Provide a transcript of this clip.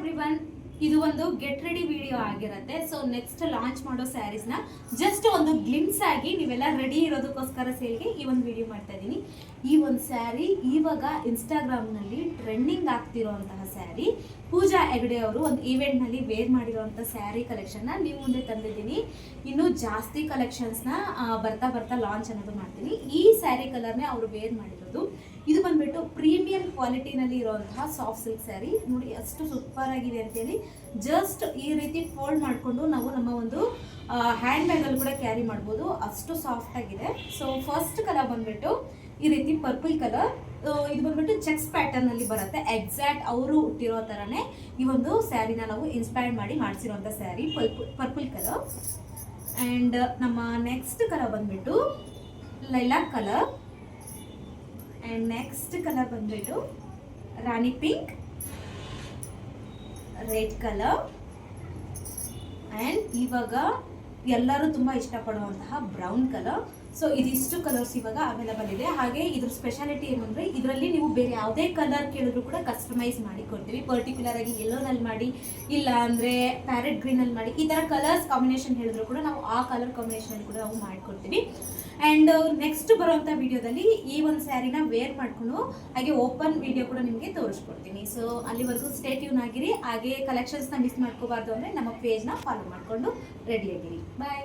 Everyone, ಇದು ಒಂದು get ready video ಆಗಿರುತ್ತೆ. ಸೊ ನೆಕ್ಸ್ಟ್ ಲಾಂಚ್ ಮಾಡೋ ಸ್ಯಾರೀಸ್ನ ಜಸ್ಟ್ ಒಂದು ಗ್ಲಿಮ್ಸ್ ಆಗಿ ನೀವೆಲ್ಲ ರೆಡಿ ಇರೋದಕ್ಕೋಸ್ಕರ ಸೇಲ್ಗೆ ಈ ಒಂದು ವಿಡಿಯೋ ಮಾಡ್ತಾ ಇದ್ದೀನಿ. ಈ ಒಂದು ಸ್ಯಾರಿ ಇವಾಗ ಇನ್ಸ್ಟಾಗ್ರಾಮ್ನಲ್ಲಿ ಟ್ರೆಂಡಿಂಗ್ ಆಗ್ತಿರೋಂತಹ ಸ್ಯಾರಿ. ಪೂಜಾ ಹೆಗ್ಡೆ ಅವರು ಒಂದು ಈವೆಂಟ್ನಲ್ಲಿ ವೇರ್ ಮಾಡಿರೋಂಥ ಸ್ಯಾರಿ ಕಲೆಕ್ಷನ್ನ ನೀವು ಮುಂದೆ ತಂದಿದ್ದೀನಿ. ಇನ್ನೂ ಜಾಸ್ತಿ ಕಲೆಕ್ಷನ್ಸ್ನ ಬರ್ತಾ ಬರ್ತಾ ಲಾಂಚ್ ಅನ್ನೋದು ಮಾಡ್ತೀನಿ. ಈ ಸ್ಯಾರಿ ಕಲರ್ನೇ ಅವರು ವೇರ್ ಮಾಡಿರೋದು. ಇದು ಬಂದ್ಬಿಟ್ಟು ಪ್ರೀಮಿಯಂ ಕ್ವಾಲಿಟಿನಲ್ಲಿ ಇರುವಂತಹ ಸಾಫ್ಟ್ ಸಿಲ್ಕ್ ಸ್ಯಾರಿ. ನೋಡಿ ಅಷ್ಟು ಸೂಪರ್ ಆಗಿದೆ ಅಂತೇಳಿ. ಜಸ್ಟ್ ಈ ರೀತಿ ಫೋಲ್ಡ್ ಮಾಡಿಕೊಂಡು ನಾವು ನಮ್ಮ ಒಂದು ಹ್ಯಾಂಡ್ ಬ್ಯಾಗಲ್ಲಿ ಕೂಡ ಕ್ಯಾರಿ ಮಾಡ್ಬೋದು, ಅಷ್ಟು ಸಾಫ್ಟ್ ಆಗಿದೆ. ಸೊ ಫಸ್ಟ್ ಕಲರ್ ಬಂದ್ಬಿಟ್ಟು ಈ ರೀತಿ ಪರ್ಪಲ್ ಕಲರ್. ಇದು ಬಂದ್ಬಿಟ್ಟು ಚೆಕ್ಸ್ ಪ್ಯಾಟರ್ನ್ ಅಲ್ಲಿ ಬರುತ್ತೆ. ಎಕ್ಸಾಕ್ಟ್ ಅವರು ಹುಟ್ಟಿರೋ ಥರನೇ ಈ ಒಂದು ಸ್ಯಾರಿನ ನಾವು ಇನ್ಸ್ಪೈರ್ ಮಾಡಿ ಮಾಡಿಸಿರೋಂಥ ಸ್ಯಾರಿ ಪರ್ಪಲ್ ಕಲರ್. ಆ್ಯಂಡ್ ನಮ್ಮ ನೆಕ್ಸ್ಟ್ ಕಲರ್ ಬಂದ್ಬಿಟ್ಟು lilac colour. And next colour ಬಂದ್ಬಿಟ್ಟು ರಾಣಿ ಪಿಂಕ್, ರೆಡ್ ಕಲರ್. ಆ್ಯಂಡ್ ಇವಾಗ ಎಲ್ಲರೂ ತುಂಬ ಇಷ್ಟಪಡುವಂತಹ ಬ್ರೌನ್ ಕಲರ್. ಸೊ ಇದಿಷ್ಟು ಕಲರ್ಸ್ ಇವಾಗ ಅವೈಲಬಲ್ ಇದೆ. ಹಾಗೆ ಇದ್ರ ಸ್ಪೆಷಾಲಿಟಿ ಏನು ಅಂದರೆ ಇದರಲ್ಲಿ ನೀವು ಬೇರೆ ಯಾವುದೇ ಕಲರ್ ಕೇಳಿದ್ರು ಕೂಡ ಕಸ್ಟಮೈಸ್ ಮಾಡಿ ಕೊಡ್ತೀವಿ. ಪರ್ಟಿಕ್ಯುಲರ್ ಆಗಿ ಯೆಲ್ಲೋನಲ್ಲಿ ಮಾಡಿ, ಇಲ್ಲ ಅಂದರೆ ಪ್ಯಾರೆಟ್ ಗ್ರೀನಲ್ಲಿ ಮಾಡಿ, ಈ ಥರ ಕಲರ್ಸ್ ಕಾಂಬಿನೇಷನ್ ಹೇಳಿದ್ರು ಕೂಡ ನಾವು ಆ ಕಲರ್ ಕಾಂಬಿನೇಷನಲ್ಲಿ ಕೂಡ ನಾವು ಮಾಡಿಕೊಡ್ತೀವಿ. ಆ್ಯಂಡ್ ನೆಕ್ಸ್ಟ್ ಬರುವಂಥ ವಿಡಿಯೋದಲ್ಲಿ ಈ ಒಂದು ಸ್ಯಾರಿನ ವೇರ್ ಮಾಡಿಕೊಂಡು ಹಾಗೆ ಓಪನ್ ವಿಡಿಯೋ ಕೂಡ ನಿಮಗೆ ತೋರಿಸ್ಕೊಡ್ತೀನಿ. ಸೊ ಅಲ್ಲಿವರೆಗೂ ಸ್ಟೇ ಟ್ಯೂನ್ ಆಗಿರಿ. ಹಾಗೆ ಕಲೆಕ್ಷನ್ಸ್ನ ಮಿಸ್ ಮಾಡ್ಕೋಬಾರ್ದು ಅಂದರೆ ನಮ್ಮ ಪೇಜ್ನ ಫಾಲೋ ಮಾಡಿಕೊಂಡು ರೆಡಿಯಾಗಿರಿ. ಬಾಯ್.